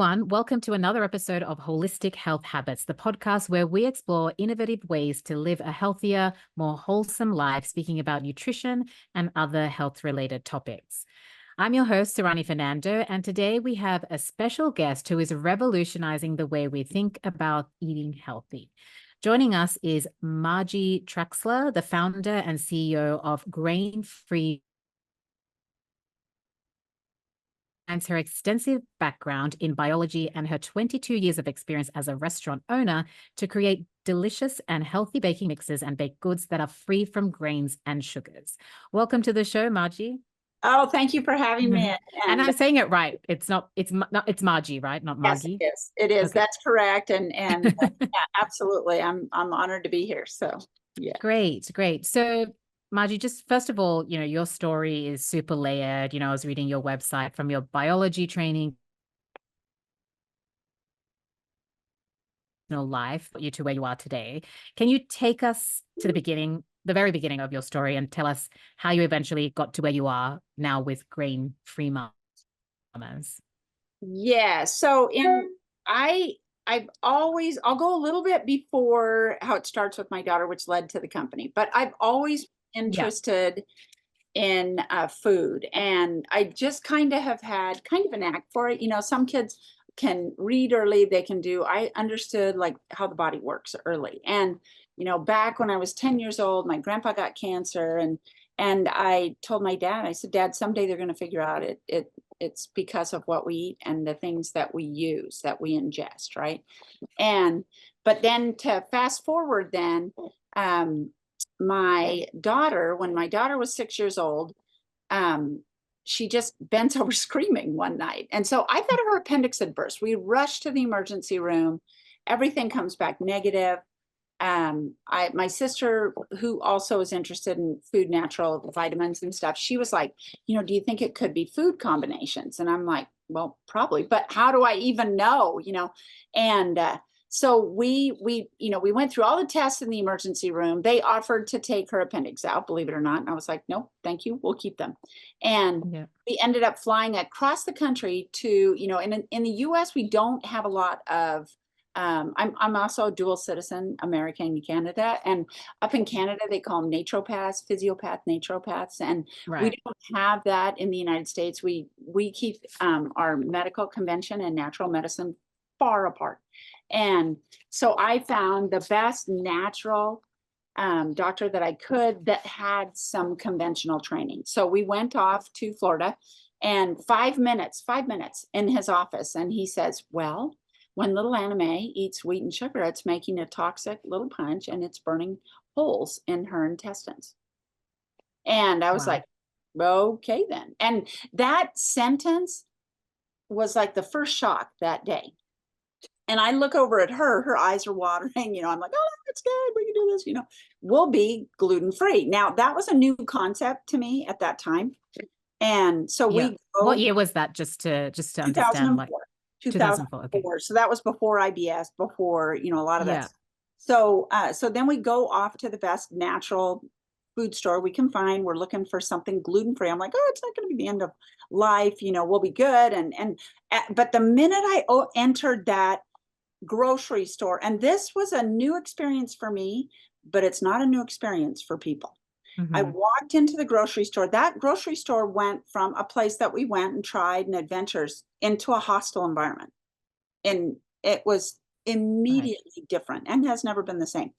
everyone. Welcome to another episode of Holistic Health Habits, the podcast where we explore innovative ways to live a healthier, more wholesome life, speaking about nutrition and other health-related topics. I'm your host, Sarani Fernando, and today we have a special guest who is revolutionizing the way we think about eating healthy. Joining us is Margie Traxler, the founder and CEO of Grain-Free. And her extensive background in biology and her 22 years of experience as a restaurant owner to create delicious and healthy baking mixes and baked goods that are free from grains and sugars. Welcome to the show, Margie. Oh, thank you for having me. And I'm saying it right. It's Margie, right? Not Margie. Yes, it is. Okay. That's correct. And yeah, absolutely. I'm honored to be here. So yeah. Great. So Margie, just first of all, your story is super layered. I was reading your website from your biology training life you to where you are today. Can you take us to the very beginning of your story and tell us how you eventually got to where you are now with grain-free mamas? Yeah. So I'll go a little bit before how it starts with my daughter, which led to the company, but I've always interested in food, and I just kind of have had kind of a knack for it. Some kids can read early, I understood like how the body works early. And back when I was 10 years old, my grandpa got cancer, and I told my dad, I said, Dad, someday they're going to figure out it's because of what we eat and the things that we use, that we ingest, right? But then to fast forward then, my daughter, when my daughter was 6 years old, she just bent over screaming one night. And so I thought her appendix had burst. We rushed to the emergency room. Everything comes back negative. My sister, who also is interested in food, natural vitamins and stuff, she was like, do you think it could be food combinations? And I'm like, well, probably, but how do I even know, And so we went through all the tests in the emergency room. They offered to take her appendix out, believe it or not. And I was like, no, thank you. We'll keep them. And we ended up flying across the country to, in the US, we don't have a lot of, I'm also a dual citizen, American and Canada. And up in Canada, they call them naturopaths, naturopaths. And we don't have that in the United States. We keep our medical convention and natural medicine far apart. And so I found the best natural doctor that I could that had some conventional training. So we went off to Florida, and 5 minutes in his office. And he says, well, when little Anime eats wheat and sugar, it's making a toxic little punch and it's burning holes in her intestines. And I was like, okay, then. And that sentence was like the first shock that day. And I look over at her eyes are watering, I'm like, oh, that's good. We can do this, we'll be gluten-free. Now that was a new concept to me at that time. And so what year was that? Just to understand, 2004. Okay. So that was before IBS, before, a lot of that. So then we go off to the best natural food store we can find. We're looking for something gluten-free. I'm like, oh, it's not going to be the end of life. We'll be good. But the minute I entered that grocery store, and this was a new experience for me, but it's not a new experience for people. I walked into the grocery store. That grocery store went from a place that we went and tried and adventures into a hostile environment. And it was immediately different and has never been the same.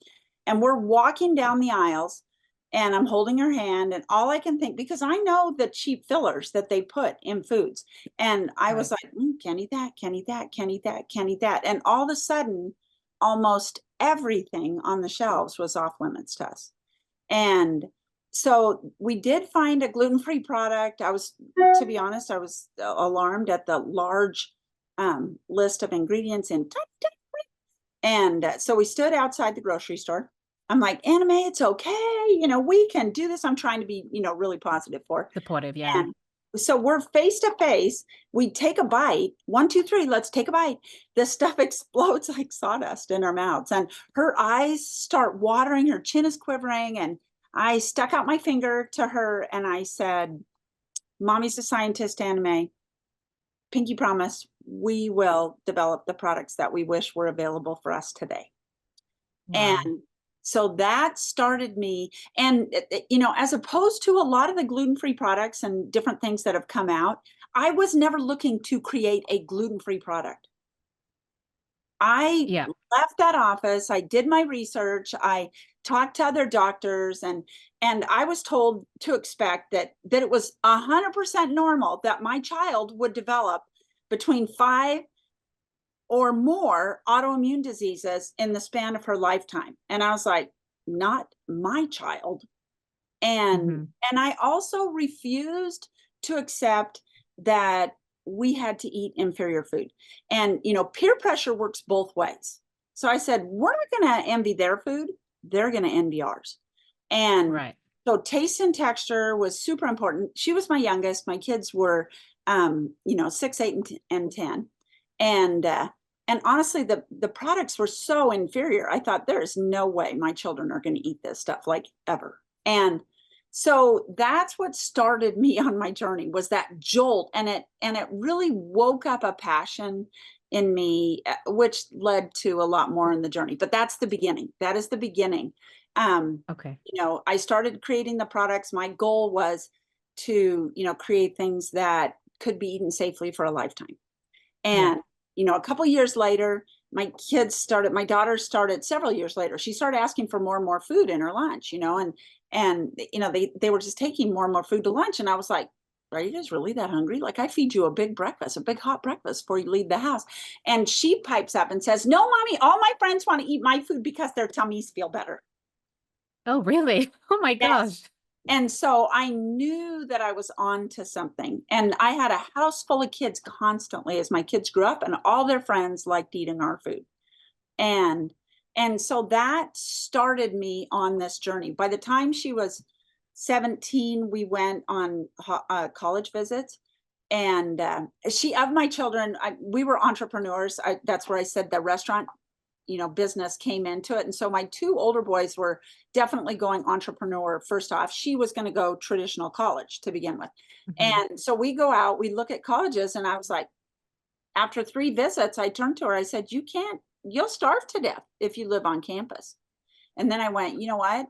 And we're walking down the aisles, and I'm holding her hand, and all I can think, because I know the cheap fillers that they put in foods. And I was like, can't eat that, can't eat that, can't eat that, can't eat that. And all of a sudden, almost everything on the shelves was off limits to us. And so we did find a gluten-free product. To be honest, I was alarmed at the large list of ingredients in. And so we stood outside the grocery store. I'm like, Anime, it's okay. We can do this. I'm trying to be, really positive supportive. Yeah. And so we're face to face. We take a bite. 1, 2, 3, let's take a bite. The stuff explodes like sawdust in our mouths, and her eyes start watering. Her chin is quivering. And I stuck out my finger to her and I said, Mommy's a scientist, Anime. Pinky promise, we will develop the products that we wish were available for us today. Wow. And so that started me. And, you know, as opposed to a lot of the gluten-free products and different things that have come out, I was never looking to create a gluten-free product. I Yeah. left that office, I did my research, I talked to other doctors, and I was told to expect that it was 100% normal that my child would develop between 5 or more autoimmune diseases in the span of her lifetime. And I was like, not my child. And Mm-hmm. and I also refused to accept that we had to eat inferior food. And you know, peer pressure works both ways. So I said, we're not going to envy their food, they're going to envy ours. And Right. so taste and texture was super important. She was my youngest. My kids were you know, 6, 8, and 10. And honestly, the products were so inferior. I thought there is no way my children are going to eat this stuff, like, ever. And so that's what started me on my journey, was that jolt, and it really woke up a passion in me, which led to a lot more in the journey. But that's the beginning. That is the beginning. Okay. You know, I started creating the products. My goal was to, you know, create things that could be eaten safely for a lifetime. Yeah. And, you know, a couple years later, my daughter started several years later, she started asking for more and more food in her lunch, you know, and, you know, they were just taking more and more food to lunch. And I was like, are you guys really that hungry? Like, I feed you a big breakfast, a big hot breakfast before you leave the house. And she pipes up and says, no, mommy, all my friends want to eat my food because their tummies feel better. Oh, really? Oh my Yes. gosh. And so I knew that I was on to something. And I had a house full of kids constantly as my kids grew up, and all their friends liked eating our food. And and so that started me on this journey. By the time she was 17, we went on college visits. And she, of my children, we were entrepreneurs. That's where I said the restaurant, you know, business came into it. And so my 2 older boys were definitely going entrepreneur first off. She was going to go traditional college to begin with. Mm-hmm. And so we go out, we look at colleges, and I was like, after 3 visits, I turned to her, I said, you'll starve to death if you live on campus. And then I went, you know what?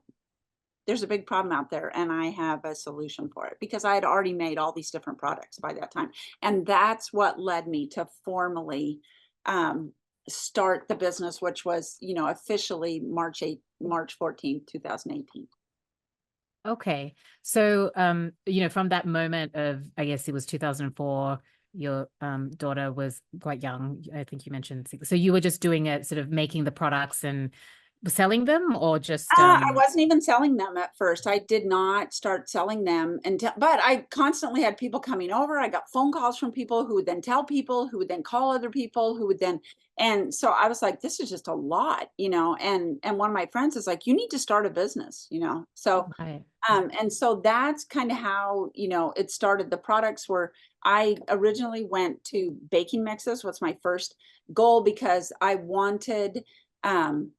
There's a big problem out there, and I have a solution for it, because I had already made all these different products by that time. And that's what led me to formally um, start the business, which was, you know, officially March 14th, 2018. Okay. So, you know, from that moment of, I guess it was 2004, your daughter was quite young. I think you mentioned 6. So you were just doing it, sort of making the products and selling them, or just I wasn't even selling them at first. I did not start selling them until, but I constantly had people coming over. I got phone calls from people who would then tell people, who would then call other people, who would then, and so I was like, this is just a lot, you know. And one of my friends is like, you need to start a business, you know. So right. and so that's kind of how, you know, it started. The products were, I originally went to baking mixes was my first goal, because um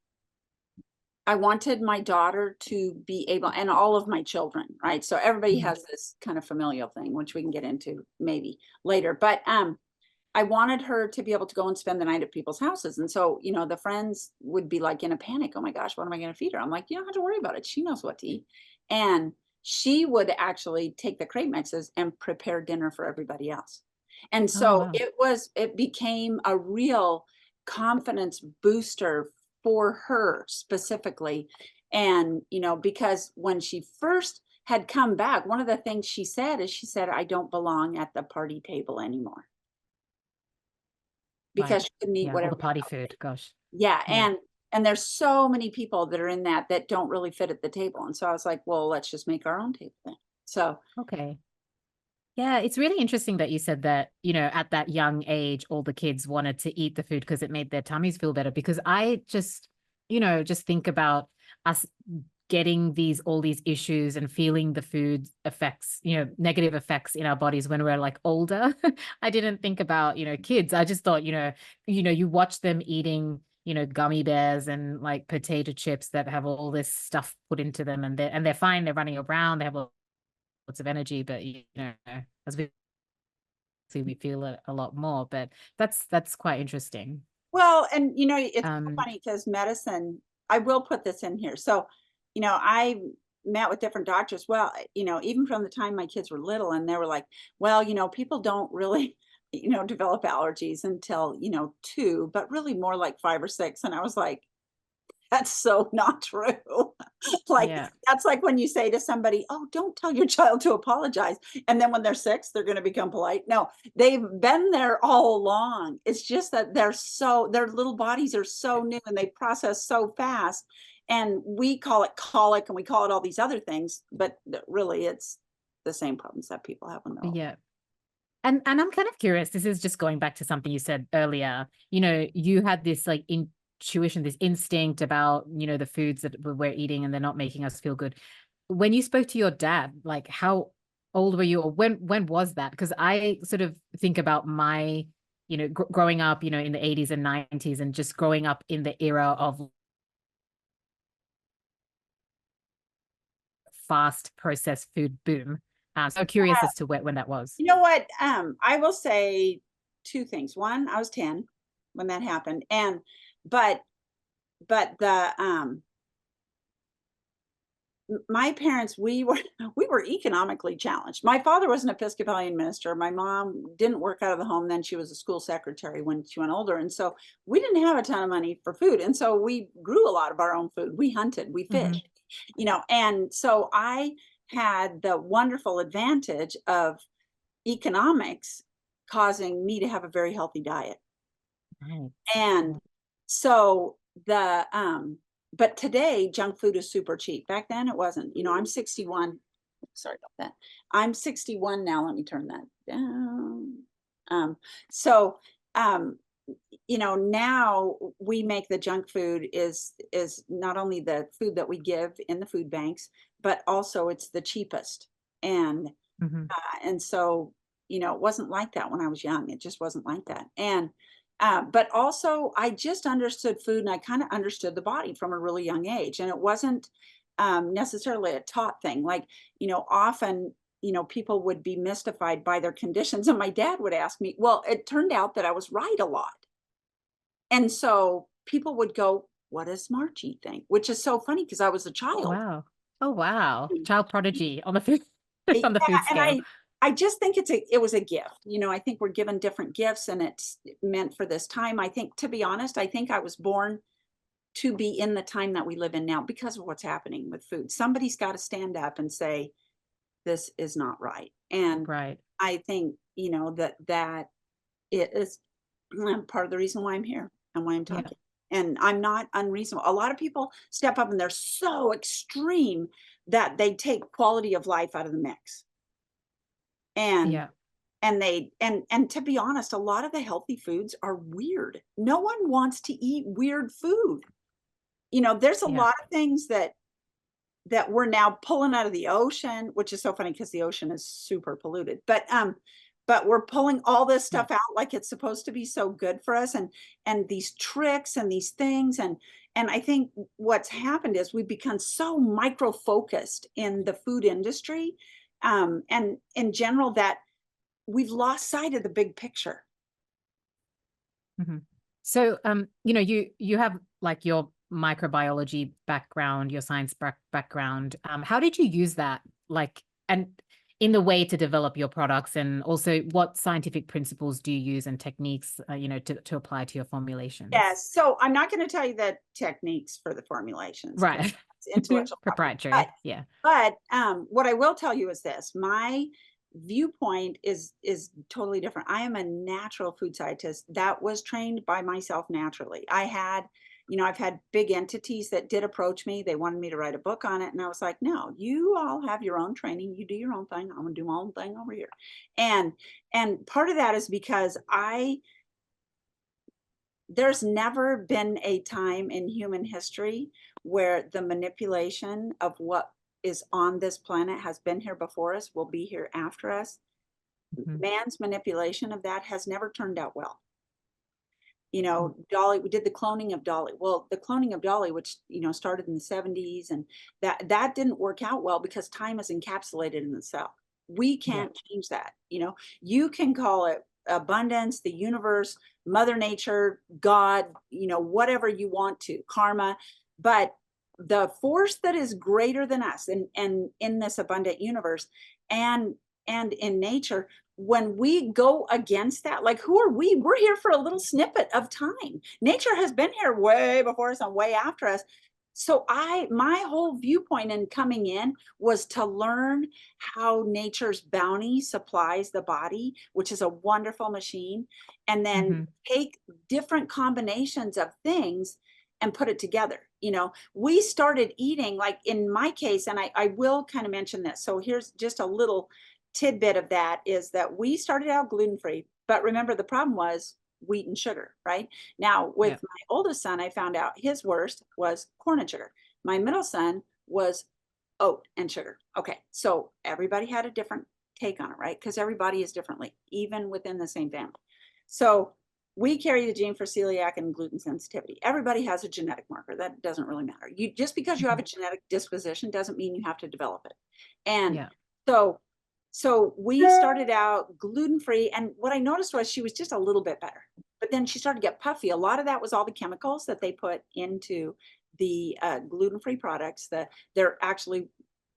I wanted my daughter to be able, and all of my children, right? So everybody Mhm. has this kind of familial thing, which we can get into maybe later. But I wanted her to be able to go and spend the night at people's houses. And so, you know, the friends would be like in a panic. Oh my gosh, what am I going to feed her? I'm like, you don't have to worry about it. She knows what to eat. And she would actually take the crate mixes and prepare dinner for everybody else. And Oh, so wow. it became a real confidence booster for her specifically. And, you know, because when she first had come back, one of the things she said is, she said, I don't belong at the party table anymore, Right. because she couldn't eat Yeah. All whatever the party else. food. Gosh. Yeah. Yeah. And there's so many people that are in that don't really fit at the table. And so I was like, well, let's just make our own table then. So Okay. Yeah, it's really interesting that you said that, you know, at that young age, all the kids wanted to eat the food because it made their tummies feel better. Because I just, you know, just think about us getting all these issues and feeling the food effects, you know, negative effects in our bodies when we're like older. I didn't think about, you know, kids. I just thought, you watch them eating, you know, gummy bears and like potato chips that have all this stuff put into them, and they're fine. They're running around. They have lots of energy, but as we we feel it a lot more, but that's quite interesting. Well, and it's so Um, funny because medicine, I will put this in here. So, I met with different doctors. Well, even from the time my kids were little, and they were like, well, people don't really, develop allergies until, two, but really more like five or six. And I was like, that's so not true. Like, yeah, that's like when you say to somebody, "Oh, don't tell your child to apologize." And then when they're 6, they're gonna become polite. No, they've been there all along. It's just that their little bodies are so new and they process so fast. And we call it colic and we call it all these other things, but really it's the same problems that people have when they're older. yeah. And I'm kind of curious. This is just going back to something you said earlier. You had this like intuition, this instinct about, the foods that we're eating and they're not making us feel good. When you spoke to your dad, like how old were you, or when was that? Because I sort of think about my, growing up, in the 80s and 90s, and just growing up in the era of fast processed food boom. So curious as to when that was. You know what? I will say 2 things. One, I was 10 when that happened, and but the my parents, we were economically challenged. My father was an Episcopalian minister. My mom didn't work out of the home. Then she was a school secretary when she went older, and so we didn't have a ton of money for food, and so we grew a lot of our own food. We hunted, we Hmm. fished, and so I had the wonderful advantage of economics causing me to have a very healthy diet. Right. And so but today junk food is super cheap. Back then it wasn't. I'm 61. Sorry about that. I'm 61 now. Let me turn that down. So um now we make the junk food is not only the food that we give in the food banks, but also it's the cheapest. And Hmm. and so, it wasn't like that when I was young. It just wasn't like that. And but also I just understood food and I kind of understood the body from a really young age. And it wasn't necessarily a taught thing. Like, often, people would be mystified by their conditions. And my dad would ask me, well, it turned out that I was right a lot. And so people would go, what does Margie think? Which is so funny because I was a Oh child. wow. Oh wow. Child prodigy on the food Yeah, on the food and scale. I just think it was a gift. I think we're given different gifts and it's meant for this time. I think, to be honest, I think I was born to be in the time that we live in now because of what's happening with food. Somebody's got to stand up and say this is not right. And Right. I think, that it is part of the reason why I'm here and why I'm Yeah. talking. And I'm not unreasonable. A lot of people step up and they're so extreme that they take quality of life out of the mix. And Yeah. and to be honest, a lot of the healthy foods are weird. No one wants to eat weird food. There's a Yeah. lot of things that we're now pulling out of the ocean, which is so funny because the ocean is super polluted. But we're pulling all this Yeah. stuff out like it's supposed to be so good for us, and these tricks and these things, and I think what's happened is we've become so micro focused in the food industry, and in general, that we've lost sight of the big picture. Mhm. So, you have like your microbiology background, your science background. How did you use that, like, and in the way to develop your products, and also what scientific principles do you use and techniques, to apply to your formulations? Yes. So I'm not going to tell you the techniques for the formulations because Right. it's intellectual property. But Proprietary. Yeah. what I will tell you is this: my viewpoint is totally different. I am a natural food scientist that was trained by myself naturally. I've had big entities that did approach me. They wanted me to write a book on it, and I was like, no, you all have your own training. You do your own thing. I'm gonna do my own thing over here. And part of that is because there's never been a time in human history where the manipulation of what is on this planet has been here before us, will be here after us. Mhm. Man's manipulation of that has never turned out well. Mm. Dolly, we did the cloning of Dolly. Well, the cloning of Dolly, which, started in the 70s, and that didn't work out well because time is encapsulated in the cell. We can't change that. You can call it abundance, the universe, Mother Nature, God, whatever you want to, karma, but the force that is greater than us and in this abundant universe and in nature, when we go against that, like, who are we? We're here for a little snippet of time. Nature has been here way before us and way after us. So my whole viewpoint in coming in was to learn how nature's bounty supplies the body, which is a wonderful machine, and then take different combinations of things and put it together. We started eating, like in my case, and I will kind of mention this. So here's just a little tidbit of that, is that we started out gluten-free, but remember, the problem was wheat and sugar, right? Now with my oldest son, I found out his worst was corn and sugar. My middle son was oat and sugar. Okay, so everybody had a different take on it, right? Because everybody is differently, even within the same family. So we carry the gene for celiac and gluten sensitivity. Everybody has a genetic marker. That doesn't really matter. Just because you have a genetic disposition doesn't mean you have to develop it. And so we started out gluten-free, and what I noticed was she was just a little bit better, but then she started to get puffy. A lot of that was all the chemicals that they put into the gluten-free products. They're actually,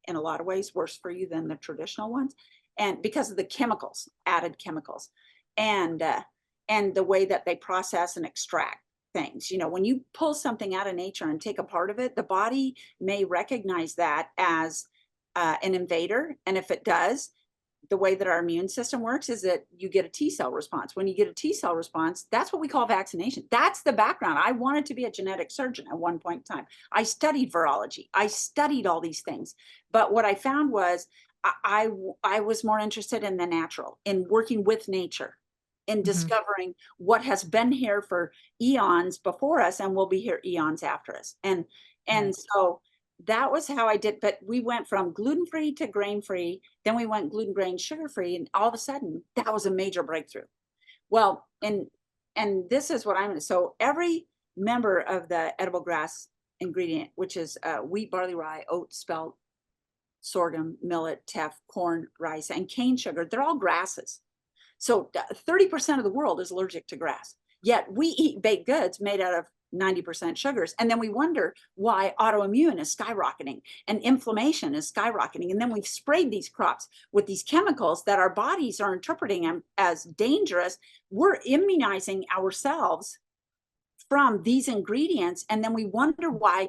in a lot of ways, worse for you than the traditional ones, and because of the chemicals, added chemicals, and the way that they process and extract things. When you pull something out of nature and take a part of it, the body may recognize that as an invader, and if it does, the way that our immune system works is that you get a T cell response. When you get a T cell response, that's what we call vaccination. That's the background. I wanted to be a genetic surgeon at one point in time. I studied virology. I studied all these things. But what I found was I was more interested in the natural, in working with nature, in discovering what has been here for eons before us and will be here eons after us. And so that was how I did. But we went from gluten-free to grain-free, then we went gluten, grain, sugar-free, and all of a sudden that was a major breakthrough. Well, and this is what so every member of the edible grass ingredient, which is wheat, barley, rye, oat, spelt, sorghum, millet, teff, corn, rice, and cane sugar, they're all grasses. So 30% of the world is allergic to grass, yet we eat baked goods made out of 90% sugars. And then we wonder why autoimmune is skyrocketing and inflammation is skyrocketing. And then we've sprayed these crops with these chemicals that our bodies are interpreting as dangerous. We're immunizing ourselves from these ingredients. And then we wonder why,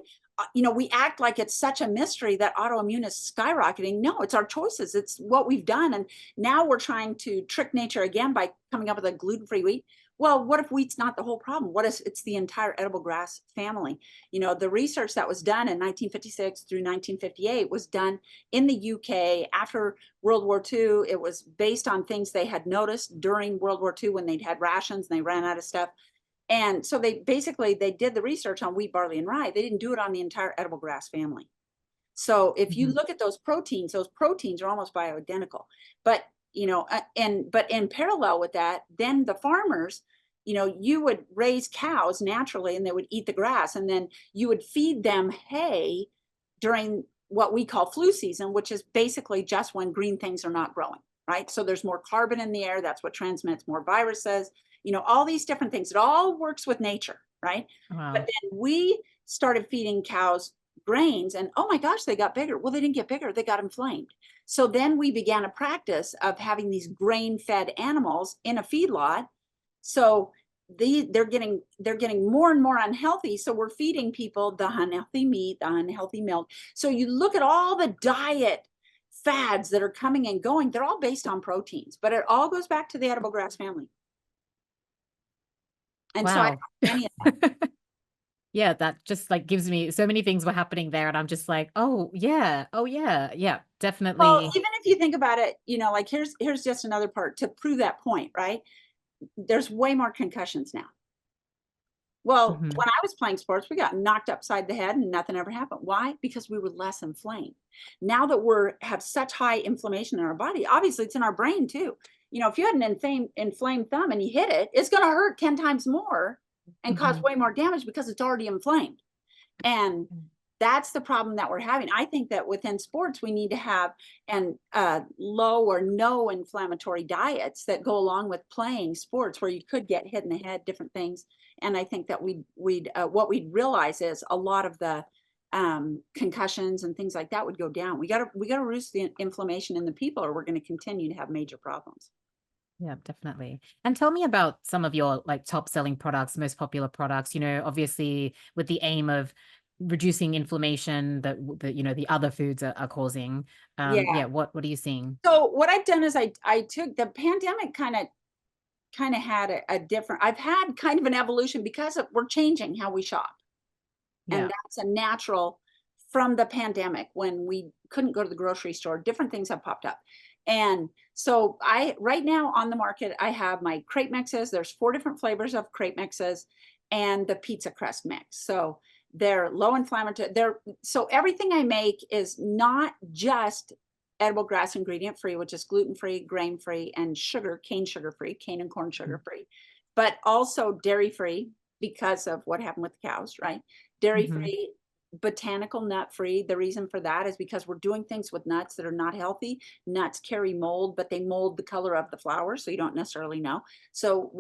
we act like it's such a mystery that autoimmune is skyrocketing. No, it's our choices. It's what we've done. And now we're trying to trick nature again by coming up with a gluten-free wheat. Well, what if wheat's not the whole problem? What if it's the entire edible grass family? The research that was done in 1956 through 1958 was done in the UK after World War II. It was based on things they had noticed during World War II when they'd had rations and they ran out of stuff. And so they did the research on wheat, barley, and rye. They didn't do it on the entire edible grass family. So if you look at those proteins are almost bioidentical. But but in parallel with that, then the farmers, you would raise cows naturally and they would eat the grass, and then you would feed them hay during what we call flu season, which is basically just when green things are not growing, right? So there's more carbon in the air. That's what transmits more viruses, all these different things. It all works with nature, right? Wow. But then we started feeding cows grains, and oh my gosh, they got bigger. Well, they didn't get bigger, they got inflamed. So then we began a practice of having these grain-fed animals in a feedlot. So they're getting more and more unhealthy. So we're feeding people the unhealthy meat, the unhealthy milk. So you look at all the diet fads that are coming and going, they're all based on proteins, but it all goes back to the edible grass family. And wow. So I don't know any of that. Yeah, that just like gives me so many things were happening there. And I'm just like, oh yeah, definitely. Well, even if you think about it, like here's just another part to prove that point, right? There's way more concussions now. Well, when I was playing sports, we got knocked upside the head and nothing ever happened. Why? Because we were less inflamed. Now that have such high inflammation in our body, obviously it's in our brain too. If you had an inflamed thumb and you hit it, it's going to hurt 10 times more and cause way more damage because it's already inflamed. And that's the problem that we're having. I think that within sports, we need to have low or no inflammatory diets that go along with playing sports where you could get hit in the head, different things. And I think that what we'd realize is a lot of the concussions and things like that would go down. We got to reduce the inflammation in the people, or we're going to continue to have major problems. Yeah, definitely. And tell me about some of your like top selling products, most popular products, obviously with the aim of reducing inflammation that the other foods are causing. Yeah. Yeah, what are you seeing? So what I've done is I took the pandemic kind of had a different, I've had kind of an evolution because we're changing how we shop. And Yeah. that's a natural from the pandemic when we couldn't go to the grocery store, different things have popped up. And so right now on the market, I have my crepe mixes. There's 4 different flavors of crepe mixes and the pizza crust mix. So they're low inflammatory. So everything I make is not just edible grass ingredient free, which is gluten free, grain free, and cane sugar free, cane and corn sugar free, but also dairy free because of what happened with the cows, right? Dairy free, botanical nut free. The reason for that is because we're doing things with nuts that are not healthy. Nuts carry mold, but they mold the color of the flower, so you don't necessarily know. So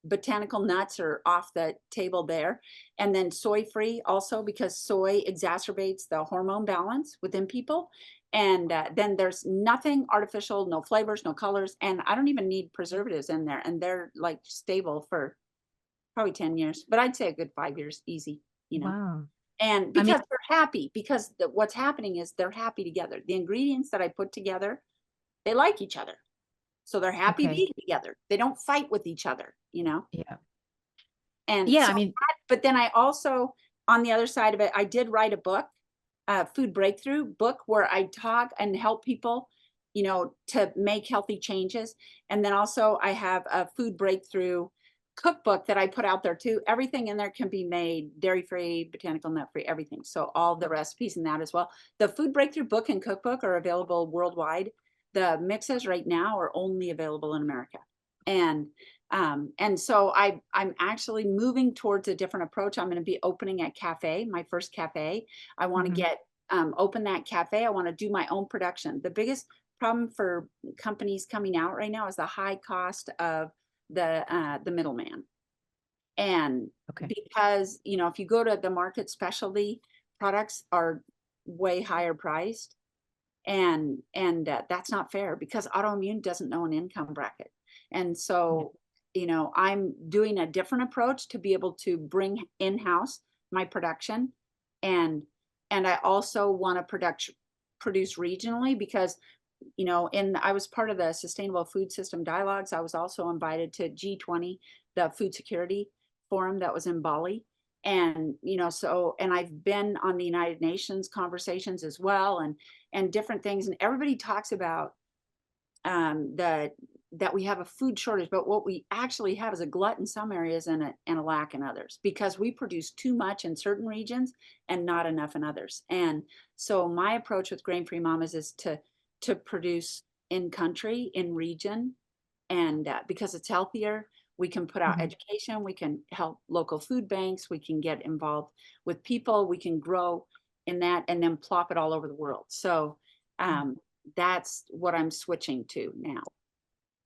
botanical nuts are off the table there. And then soy free also, because soy exacerbates the hormone balance within people. And then there's nothing artificial, no flavors, no colors, and I don't even need preservatives in there, and they're like stable for probably 10 years, but I'd say a good 5 years easy. Wow. And I mean, because they're happy, because what's happening is they're happy together. The ingredients that I put together, they like each other. So they're happy okay. being together. They don't fight with each other. Yeah. And Yeah, so, I mean, but then I also, on the other side of it, I did write a book, a food breakthrough book, where I talk and help people, to make healthy changes. And then also I have a food breakthrough cookbook that I put out there too. Everything in there can be made dairy free, botanical nut free, everything. So all the recipes in that as well. The food breakthrough book and cookbook are available worldwide. The mixes right now are only available in America. And so I'm actually moving towards a different approach. I'm going to be opening a cafe, my first cafe. I want to get open that cafe. I want to do my own production. The biggest problem for companies coming out right now is the high cost of the middleman. And because, if you go to the market, specialty products are way higher priced. And that's not fair, because autoimmune doesn't know an income bracket. And so, I'm doing a different approach to be able to bring in-house my production. And I also want to produce regionally, because I was part of the Sustainable Food System Dialogues. I was also invited to G20, the food security forum that was in Bali. And, and I've been on the United Nations conversations as well, and different things. And everybody talks about that we have a food shortage, but what we actually have is a glut in some areas and a lack in others, because we produce too much in certain regions and not enough in others. And so my approach with Grain Free Mamas is to produce in country, in region, and because it's healthier, we can put out education, we can help local food banks, we can get involved with people, we can grow in that, and then plop it all over the world. So that's what I'm switching to now.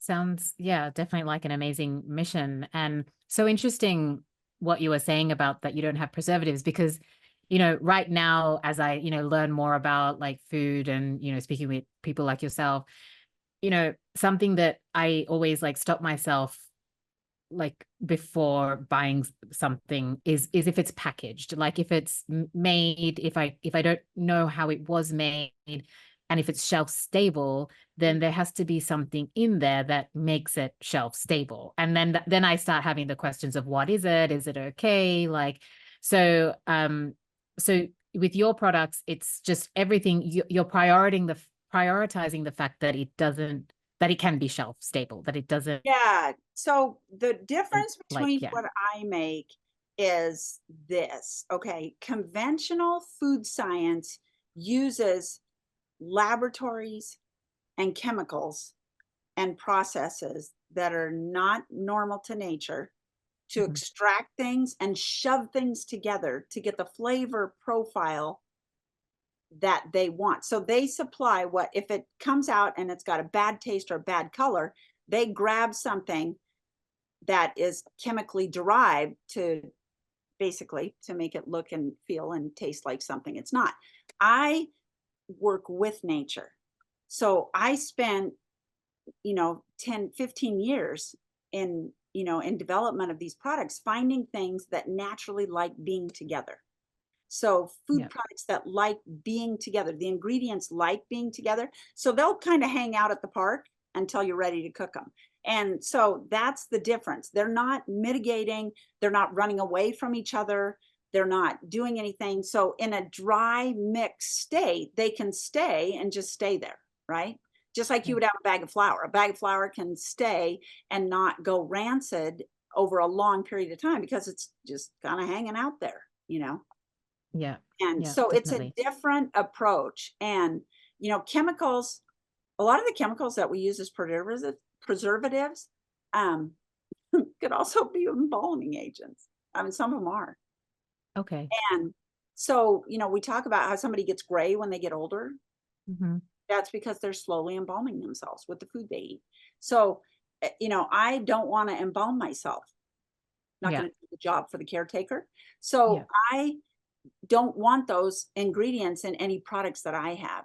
sounds, yeah, definitely like an amazing mission. And so interesting what you were saying about that you don't have preservatives, because right now, as I, learn more about like food and, speaking with people like yourself, something that I always like stop myself like before buying something is if it's packaged, like if it's made, if I don't know how it was made, and if it's shelf stable, then there has to be something in there that makes it shelf stable. And then I start having the questions of what is it? Is it okay? Like, so with your products, it's just everything you're prioritizing the fact that it can be shelf stable, that it doesn't. Yeah. So the difference between Yeah. what I make is this. Okay. Conventional food science uses laboratories and chemicals and processes that are not normal to nature to extract things and shove things together to get the flavor profile that they want. So they supply what, if it comes out and it's got a bad taste or a bad color, they grab something that is chemically derived to basically to make it look and feel and taste like something it's not. I work with nature. So I spent, 10, 15 years in, in development of these products, finding things that naturally like being together. So food products that like being together, the ingredients like being together. So they'll kind of hang out at the park until you're ready to cook them. And so that's the difference. They're not mitigating. They're not running away from each other. They're not doing anything. So in a dry mixed state, they can stay and just stay there, right? Just like you would have a bag of flour. A bag of flour can stay and not go rancid over a long period of time because it's just kind of hanging out there, Yeah. And Yeah, so definitely. it's a different approach. And, chemicals, a lot of the chemicals that we use as preservatives could also be embalming agents. I mean, some of them are. Okay. And so, we talk about how somebody gets gray when they get older. That's because they're slowly embalming themselves with the food they eat. So, I don't want to embalm myself. Not going to do the job for the caretaker. So I don't want those ingredients in any products that I have,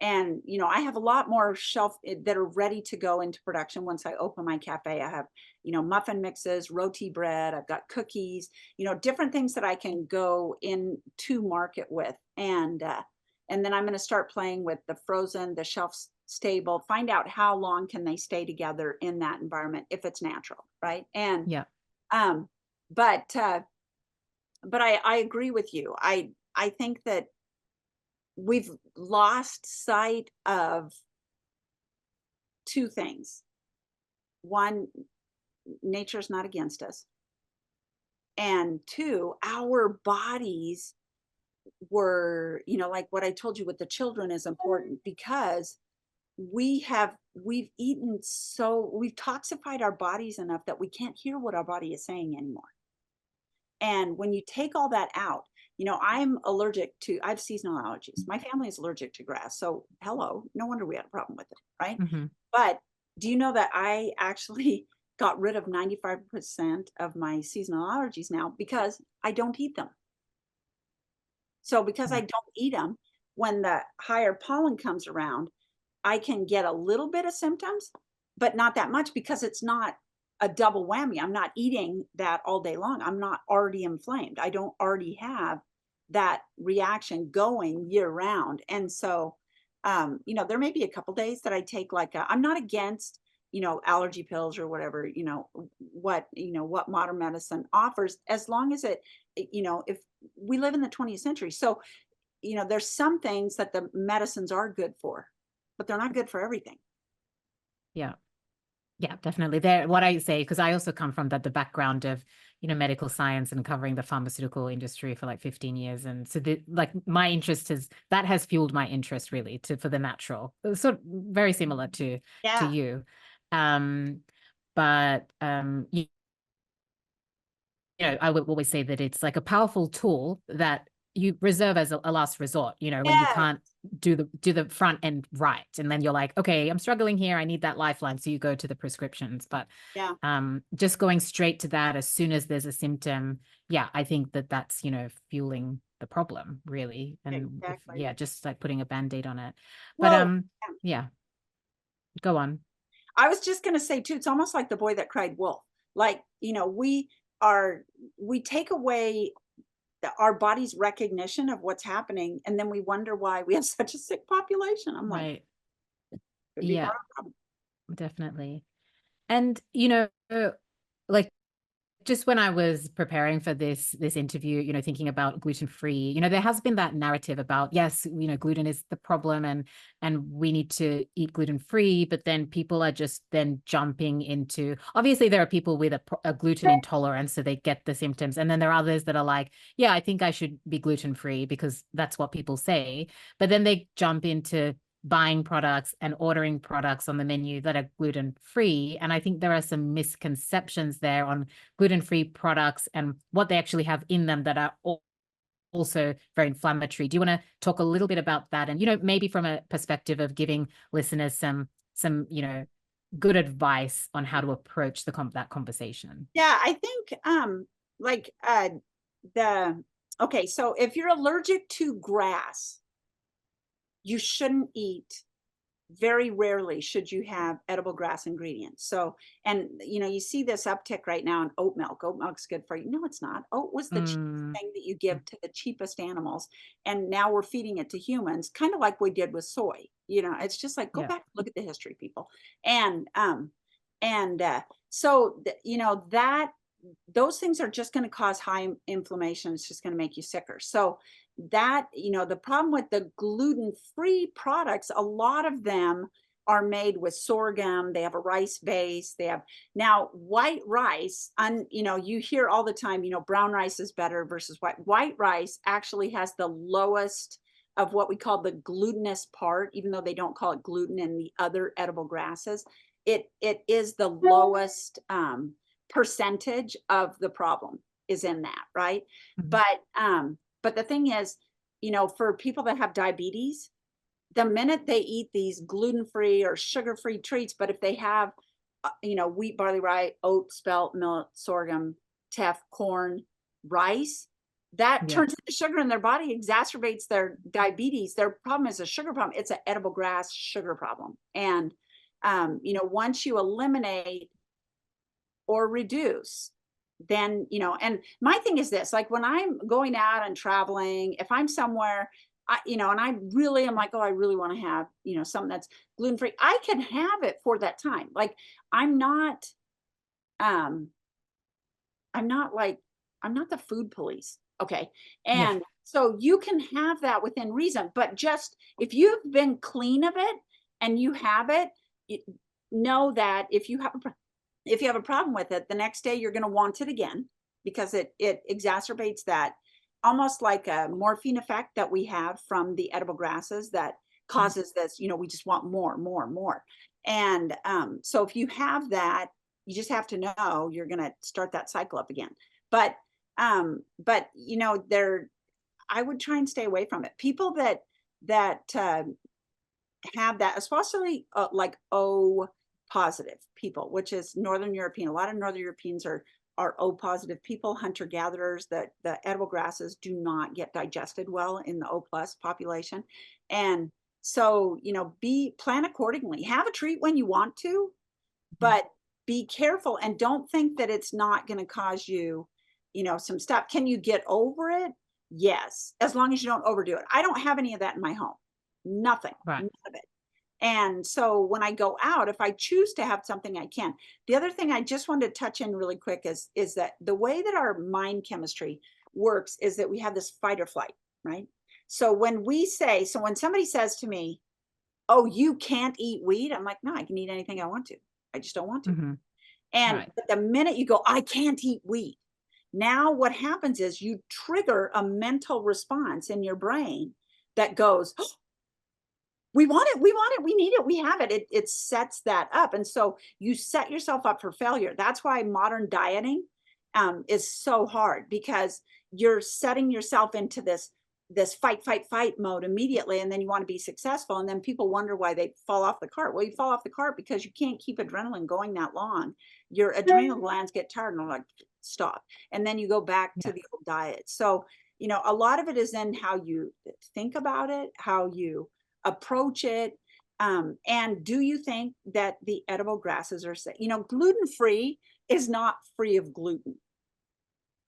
and, I have a lot more shelf that are ready to go into production. Once I open my cafe, I have, muffin mixes, roti bread, I've got cookies, different things that I can go into market with. And then I'm going to start playing with the frozen, the shelf stable, find out how long can they stay together in that environment if it's natural, right? And um but I agree with you. I think that we've lost sight of two things. One, nature's not against us. And two, our bodies were, like what I told you with the children is important because we've toxified our bodies enough that we can't hear what our body is saying anymore. And when you take all that out, I have seasonal allergies. My family is allergic to grass. So hello, no wonder we had a problem with it, right? But do you know that I actually got rid of 95% of my seasonal allergies now because I don't eat them. So because I don't eat them, when the higher pollen comes around, I can get a little bit of symptoms, but not that much because it's not a double whammy. I'm not eating that all day long. I'm not already inflamed. I don't already have that reaction going year round. And so, there may be a couple days that I take I'm not against, allergy pills or whatever, what modern medicine offers, as long as if we live in the 20th century. So, there's some things that the medicines are good for, but they're not good for everything. Yeah. Yeah, definitely. There, what I say, because I also come from the background of, medical science and covering the pharmaceutical industry for like 15 years. And so my interest has fueled my interest really for the natural, sort of very similar to you. But I would always say that it's like a powerful tool that you reserve as a last resort, when you can't do the front end right. And then you're like, okay, I'm struggling here. I need that lifeline. So you go to the prescriptions. But just going straight to that as soon as there's a symptom, I think that's, fueling the problem really. And just like putting a Band-Aid on it. But go on. I was just going to say too, it's almost like the boy that cried wolf. Like, we take away our body's recognition of what's happening, and then we wonder why we have such a sick population. I'm like, definitely. And like just when I was preparing for this interview, thinking about gluten-free, there has been that narrative about, yes, gluten is the problem and we need to eat gluten-free, but then people are just then jumping into, obviously there are people with a gluten intolerance, so they get the symptoms. And then there are others that are like, yeah, I think I should be gluten-free because that's what people say. But then they jump into buying products and ordering products on the menu that are gluten-free. And I think there are some misconceptions there on gluten-free products and what they actually have in them that are also very inflammatory. Do you want to talk a little bit about that? And, maybe from a perspective of giving listeners some, good advice on how to approach that conversation. Yeah, I think like okay, so if you're allergic to grass, you shouldn't eat, very rarely should you have edible grass ingredients. So, and you see this uptick right now in oat milk. Oat milk's good for you. No, it's not. Oat was the cheapest thing that you give to the cheapest animals. And now we're feeding it to humans, kind of like we did with soy. It's just like, go back, look at the history, people. And, so, that those things are just going to cause high inflammation. It's just going to make you sicker. So that, the problem with the gluten-free products, a lot of them are made with sorghum. They have a rice base. They have now white rice. You hear all the time, brown rice is better versus white. White rice actually has the lowest of what we call the glutinous part, even though they don't call it gluten in the other edible grasses. It is the lowest percentage of the problem is in that, right? But the thing is, for people that have diabetes, the minute they eat these gluten-free or sugar-free treats, but if they have, wheat, barley, rye, oat, spelt, millet, sorghum, teff, corn, rice, that turns into sugar in their body, exacerbates their diabetes. Their problem is a sugar problem. It's an edible grass sugar problem. And, once you eliminate or reduce, then, and my thing is this, like when I'm going out and traveling, if I'm somewhere, and I really am like, oh, I really want to have, something that's gluten-free, I can have it for that time. Like I'm not the food police. Okay. And so you can have that within reason, but just if you've been clean of it and you have it, know that if you have a problem with it, the next day you're going to want it again because it exacerbates that, almost like a morphine effect that we have from the edible grasses that causes this, we just want more, more, more. And so if you have that, you just have to know you're going to start that cycle up again. But I would try and stay away from it. People that have that, especially like O positive people, which is Northern European. A lot of Northern Europeans are O positive people, hunter gatherers. That the edible grasses do not get digested well in the O plus population, and so plan accordingly. Have a treat when you want to, but be careful and don't think that it's not going to cause you, some stuff. Can you get over it? Yes, as long as you don't overdo it. I don't have any of that in my home. Nothing. None of it. And so when I go out, if I choose to have something, I can. The other thing I just wanted to touch in really quick is that the way that our mind chemistry works is that we have this fight or flight, right? So when somebody says to me, oh, you can't eat wheat, I'm like, no, I can eat anything I want to. I just don't want to. And but the minute you go, I can't eat wheat, now what happens is you trigger a mental response in your brain that goes, oh, we want it, we need it, we have it. It sets that up. And so you set yourself up for failure. That's why modern dieting is so hard, because you're setting yourself into this fight mode immediately. And then you want to be successful. And then people wonder why they fall off the cart. Well, you fall off the cart because you can't keep adrenaline going that long. Your adrenal glands get tired and are like, stop. And then you go back to the old diet. So, a lot of it is in how you think about it, how you approach it. And do you think that the edible grasses are safe? Gluten-free is not free of gluten.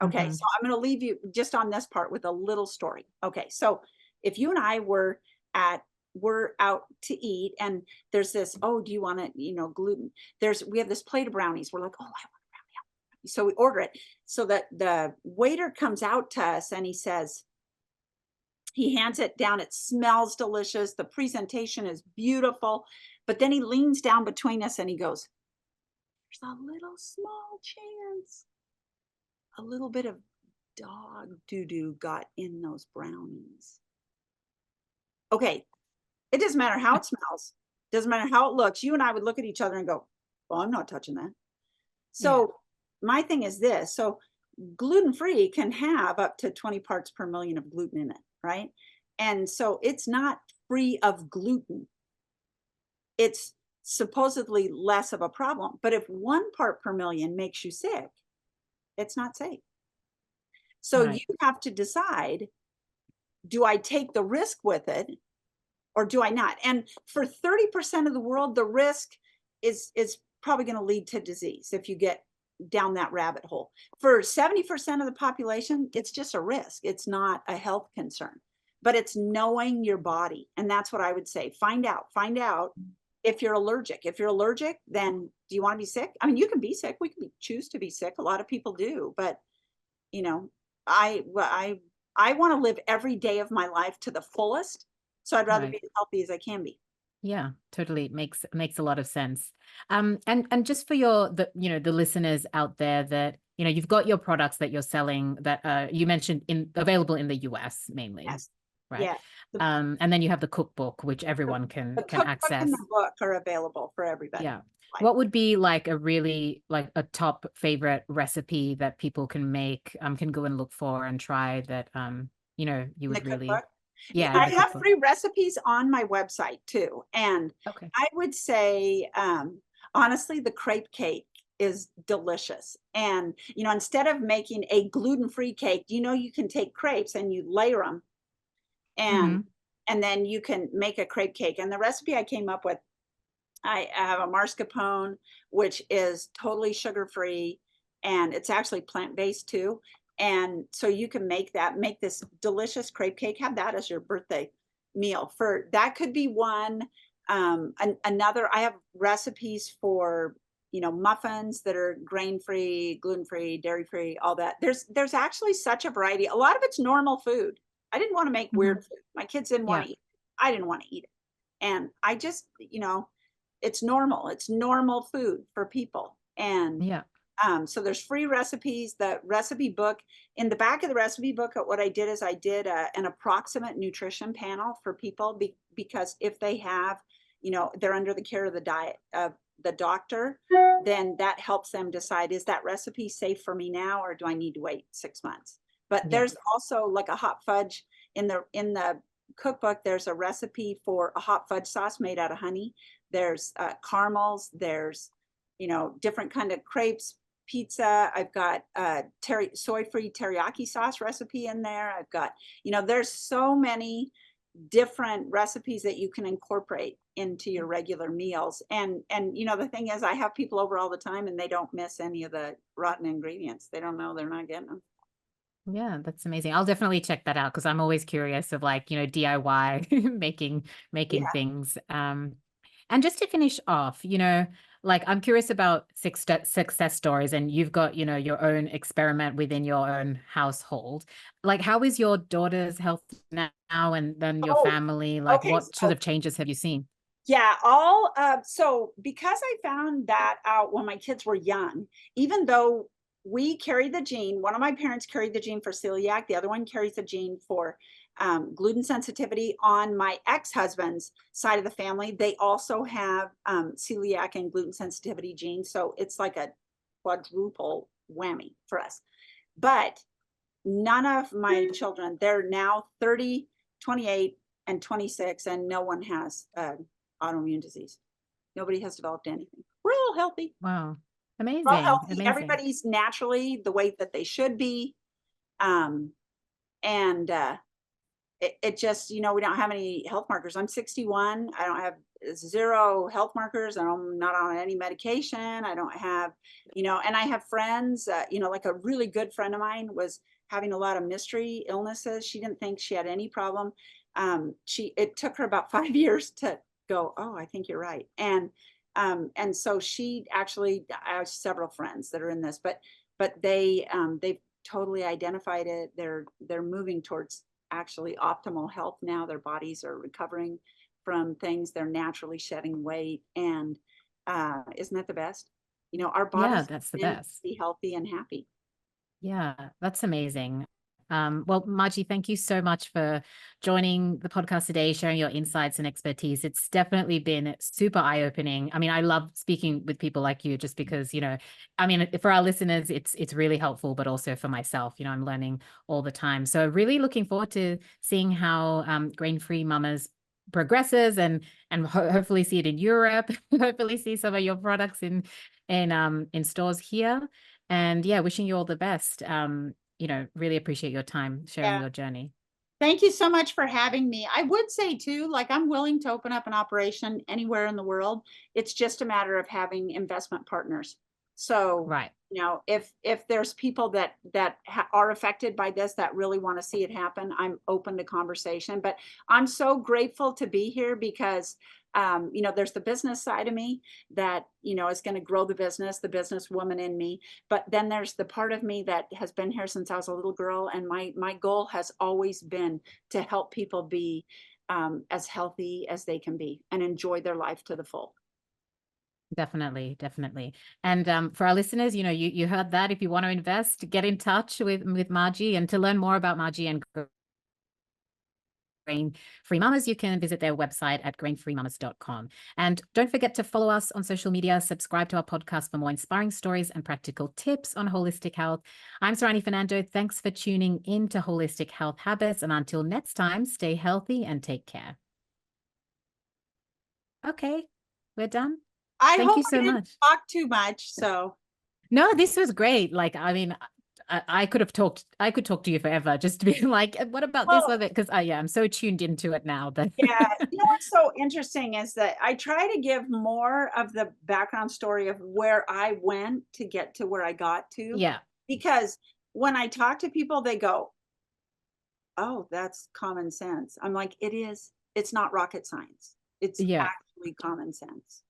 Okay, so I'm going to leave you just on this part with a little story. Okay, so if you and I were out to eat and there's this, oh, do you want to, gluten? We have this plate of brownies. We're like, oh, I want a brownie. So we order it. So that the waiter comes out to us and he hands it down. It smells delicious. The presentation is beautiful. But then he leans down between us and he goes, there's a little small chance a little bit of dog doo-doo got in those brownies. Okay, It doesn't matter how it smells. Doesn't matter how it looks. You and I would look at each other and go, well, I'm not touching that. So my thing is this. So gluten-free can have up to 20 parts per million of gluten in it, right? And so it's not free of gluten. It's supposedly less of a problem. But if 1 part per million makes you sick, it's not safe. So Right. you have to decide, do I take the risk with it or do I not? And for 30% of the world, the risk is probably going to lead to disease if you get down that rabbit hole. For 70% of the population, it's just a risk. It's not a health concern, but it's knowing your body. And that's what I would say. Find out if you're allergic. If you're allergic, then do you want to be sick? I mean, you can be sick. We can choose to be sick. A lot of people do, but you know, I want to live every day of my life to the fullest. So I'd rather Right. be as healthy as I can be. Yeah, totally makes a lot of sense. And just for the listeners out there that, you've got your products that you're selling that you mentioned available in the US mainly, Yes. right? Yeah. And then you have the cookbook, which everyone The can cookbook and access. the book are available for everybody. Yeah. What would be like a top favorite recipe that people can make, can go and look for and try that, you In the would really, cookbook? Yeah, yeah, in I the have cookbook. free recipes on my website too. And Okay. I would say, honestly, the crepe cake is delicious. And, instead of making a gluten-free cake, you can take crepes and you layer them and Mm-hmm. and then you can make a crepe cake. And the recipe I came up with, I have a mascarpone, which is totally sugar-free, and it's actually plant-based too. And so you can make this delicious crepe cake, have that as your birthday meal. For that could be one. Another, I have recipes for, muffins that are grain-free, gluten-free, dairy-free, all that. There's actually such a variety. A lot of it's normal food. I didn't want to make Mm-hmm. weird food. My kids didn't want Yeah. to eat it. I didn't want to eat it. And I just, it's normal. It's normal food for people. And Yeah. so there's free recipes. The recipe book, in the back of the recipe book, what I did is I did an approximate nutrition panel for people because if they have, they're under the care of the doctor, then that helps them decide, is that recipe safe for me now, or do I need to wait 6 months? But Yeah. there's also like a hot fudge in the cookbook. There's a recipe for a hot fudge sauce made out of honey. There's caramels. There's, different kind of crepes, pizza. I've got soy-free teriyaki sauce recipe in there. I've got, there's so many different recipes that you can incorporate into your regular meals. And the thing is, I have people over all the time and they don't miss any of the rotten ingredients. They don't know they're not getting them. Yeah, that's amazing. I'll definitely check that out because I'm always curious of DIY making Yeah. things. And just to finish off, I'm curious about success stories, and you've got, your own experiment within your own household. Like, how is your daughter's health now, and then your Oh, family? Like, okay. what sort of changes have you seen? Yeah, so because I found that out when my kids were young, even though we carried the gene, one of my parents carried the gene for celiac, the other one carries the gene for gluten sensitivity. On my ex-husband's side of the family, they also have celiac and gluten sensitivity genes. So it's like a quadruple whammy for us. But none of my children, they're now 30, 28, and 26, and no one has autoimmune disease. Nobody has developed anything. We're all healthy. Wow. We're all Amazing. healthy. Amazing. Everybody's naturally the way that they should be. Um, and it just, we don't have any health markers. I'm 61. I don't have zero health markers. I'm not on any medication. I don't have, and I have friends, like a really good friend of mine was having a lot of mystery illnesses. She didn't think she had any problem. It took her about 5 years to go, oh, I think you're right. And so she actually, I have several friends that are in this, but they've totally identified it. They're moving towards actually optimal health now. Their bodies are recovering from things. They're naturally shedding weight. And isn't that the best? Our Yeah, bodies that's the meant to best. be healthy and happy. Yeah, that's amazing. Well, Margie, thank you so much for joining the podcast today, sharing your insights and expertise. It's definitely been super eye-opening. I mean, I love speaking with people like you just because, I mean, for our listeners, it's really helpful, but also for myself, I'm learning all the time. So really looking forward to seeing how Grain-Free Mamas progresses and hopefully see it in Europe, hopefully see some of your products in stores here. And yeah, wishing you all the best. Really appreciate your time sharing Yeah. your journey. Thank you so much for having me. I would say too, like I'm willing to open up an operation anywhere in the world. It's just a matter of having investment partners. So, Right. if there's people that are affected by this that really want to see it happen, I'm open to conversation. But I'm so grateful to be here because there's the business side of me that is going to grow the business woman in me. But then there's the part of me that has been here since I was a little girl, and my goal has always been to help people be as healthy as they can be and enjoy their life to the full. Definitely, definitely. And for our listeners, you heard that. If you want to invest, get in touch with Margie. And to learn more about Margie and Grain-Free Mamas, you can visit their website at grainfreemamas.com. And don't forget to follow us on social media, subscribe to our podcast for more inspiring stories and practical tips on holistic health. I'm Sarani Fernando. Thanks for tuning in to Holistic Health Habits. And until next time, stay healthy and take care. Okay, we're done. I Thank hope you I so didn't much. talk too much. So No, this was great. Like, I mean, I could talk to you forever just to be like, what about this well, of it? Because I'm so tuned into it now that yeah, what's so interesting is that I try to give more of the background story of where I went to get to where I got to, yeah, because when I talk to people, they go, "Oh, that's common sense." I'm like, "It is. It's not rocket science. It's yeah. actually common sense."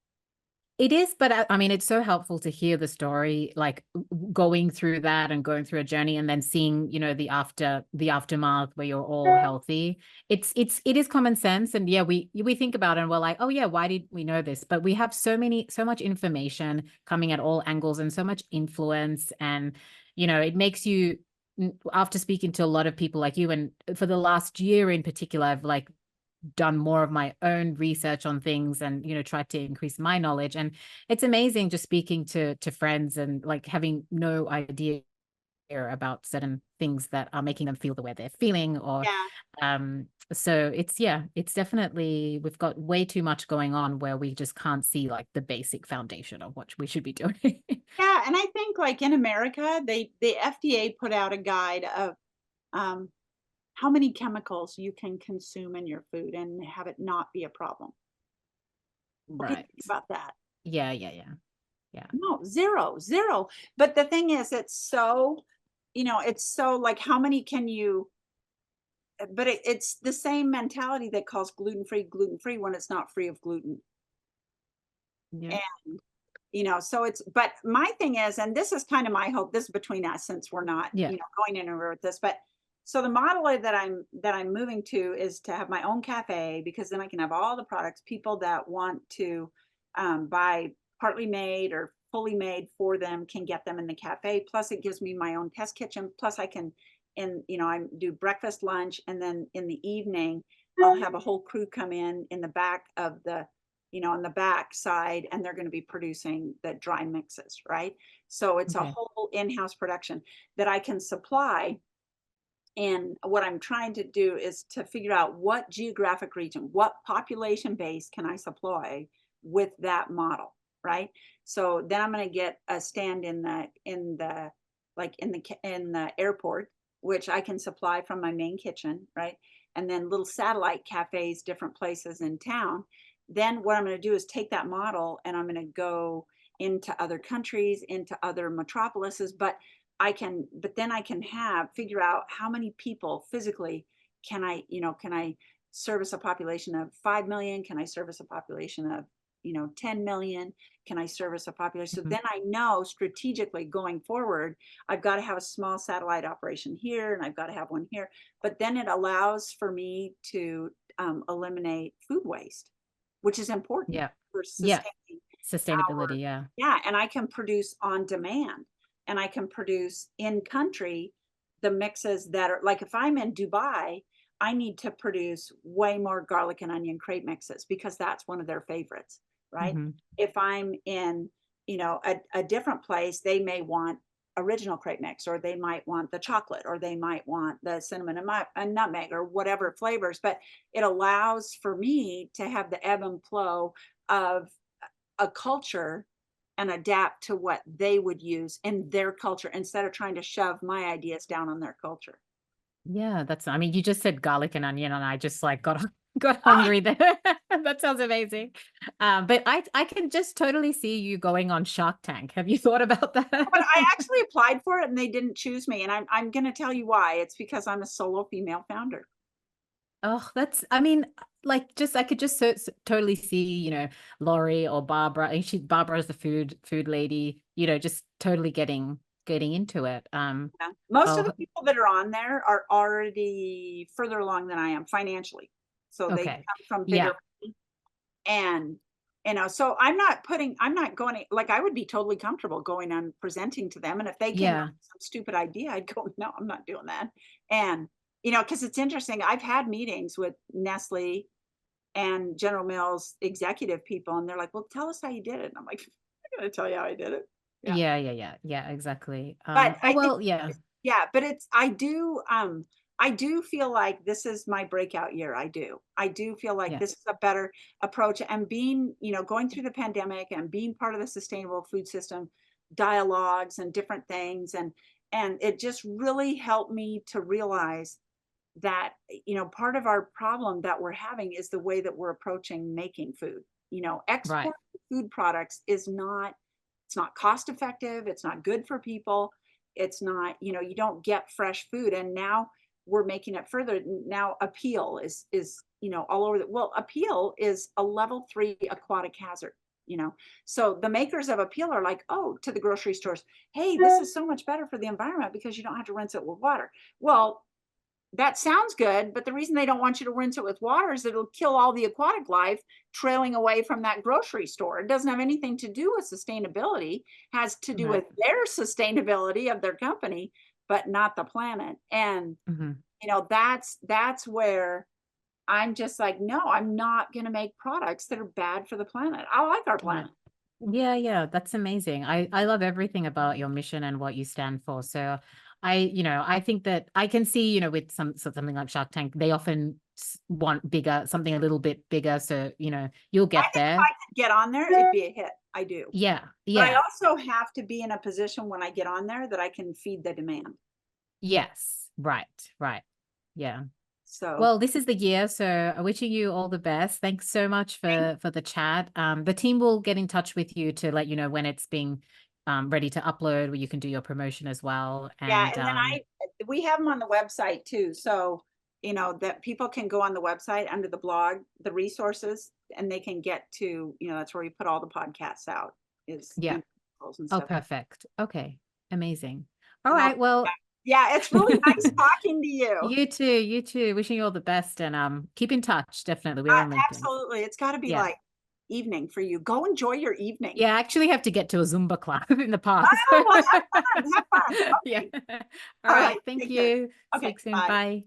It is, but I mean, it's so helpful to hear the story, like going through that and going through a journey and then seeing, the aftermath where you're all healthy. It is common sense. And yeah, we think about it and we're like, oh yeah, why did we know this? But we have so much information coming at all angles and so much influence. And, it makes you, after speaking to a lot of people like you, and for the last year in particular, I've like done more of my own research on things and tried to increase my knowledge, and it's amazing just speaking to friends and like having no idea about certain things that are making them feel the way they're feeling, or Yeah. so it's definitely, we've got way too much going on where we just can't see like the basic foundation of what we should be doing. Yeah, and I think like in America, the FDA put out a guide of um, how many chemicals you can consume in your food and have it not be a problem. Okay, Right. think about that. Yeah. No, zero, zero. But the thing is, it's so like how many can you, but it's the same mentality that calls gluten free when it's not free of gluten. Yeah. So but my thing is, and this is kind of my hope, this is between us since we're not, Yeah. going anywhere with this, but so the model that I'm moving to is to have my own cafe, because then I can have all the products. People that want to buy partly made or fully made for them can get them in the cafe. Plus it gives me my own test kitchen. Plus I can, I do breakfast, lunch, and then in the evening, I'll have a whole crew come in the back of on the back side, and they're going to be producing the dry mixes, right? So it's a Okay. whole in-house production that I can supply. And what I'm trying to do is to figure out what geographic region, what population base can I supply with that model, right? So then I'm going to get a stand in the airport, which I can supply from my main kitchen, right? And then little satellite cafes, different places in town. Then what I'm going to do is take that model and I'm going to go into other countries, into other metropolises, but then I can figure out how many people physically can I service a population of 5 million? Can I service a population of, 10 million? Can I service a population? So Mhm. then I know strategically going forward, I've got to have a small satellite operation here and I've got to have one here. But then it allows for me to eliminate food waste, which is important Yeah. for Yeah. sustaining Sustainability. Yeah. and I can produce on demand, and I can produce in country the mixes that are like, if I'm in Dubai, I need to produce way more garlic and onion crepe mixes because that's one of their favorites, right? Hmm. If I'm in, a different place, they may want original crepe mix, or they might want the chocolate, or they might want the cinnamon and nutmeg, or whatever flavors. But it allows for me to have the ebb and flow of a culture and adapt to what they would use in their culture instead of trying to shove my ideas down on their culture. Yeah, I mean, you just said garlic and onion, and I just like got hungry there. That sounds amazing. But I can just totally see you going on Shark Tank. Have you thought about that? But I actually applied for it and they didn't choose me. And I'm going to tell you why. It's because I'm a solo female founder. Oh, I mean, like, just I could just totally see, Lori or Barbara, and Barbara's the food lady, just totally getting into it. Yeah. Most of Oh, the people that are on there are already further along than I am financially. So they okay. come from bigger, Yeah. and so I'm not going, like, I would be totally comfortable going on presenting to them. And if they came up Yeah. with some stupid idea, I'd go, no, I'm not doing that. And, because it's interesting, I've had meetings with Nestle and General Mills executive people, and they're like, well, tell us how you did it. And I'm like, I'm going to tell you how I did it. Yeah. Yeah, yeah, yeah. Yeah, exactly. But Oh I think, well, yeah. yeah, but I do feel like this is my breakout year. I do feel like Yeah. this is a better approach. And being, going through the pandemic and being part of the sustainable food system dialogues and different things, and it just really helped me to realize that, part of our problem that we're having is the way that we're approaching making food. Right. Export food products is not, it's not cost effective, it's not good for people, it's not, you don't get fresh food. And now we're making it further. Now Appeal is all over well, Appeal is a level 3 aquatic hazard. So the makers of Appeal are like, oh, to the grocery stores, hey, this is so much better for the environment because you don't have to rinse it with water. Well, that sounds good, but the reason they don't want you to rinse it with water is it'll kill all the aquatic life trailing away from that grocery store. It doesn't have anything to do with sustainability, has to do Right. with their sustainability of their company, but not the planet. And Hmm. that's where I'm just like, no, I'm not going to make products that are bad for the planet. I like our Yeah. planet. Yeah, yeah, that's amazing. I love everything about your mission and what you stand for. So I think that I can see, with something like Shark Tank, they often want bigger, something a little bit bigger. So, you'll I get think if there. I could get on there, it'd be a hit. I do. Yeah, But I yeah, also have to be in a position when I get on there that I can feed the demand. yes, right, right. Yeah. So Well, this is the year, so I'm wishing you all the best. Thanks so much thank- for the chat. The team will get in touch with you to let you know when it's being ready to upload, where you can do your promotion as well. yeah, And and then we have them on the website too. So, that people can go on the website under the blog, the resources, and they can get to, that's where we put all the podcasts out, is yeah. and articles and Oh, stuff. perfect. Okay. Amazing. All And right. Well, yeah, it's really nice talking to you. you too. You too. Wishing you all the best, and keep in touch. Definitely. We're on LinkedIn. Absolutely. It's got to be Yeah. like evening for you. Go enjoy your evening. Yeah, I actually have to get to a Zumba class in the past. Oh, well, have fun. Have fun. Yeah. Okay. All All right. right. Thank Take care. you. Okay. Speak soon. Bye. Bye.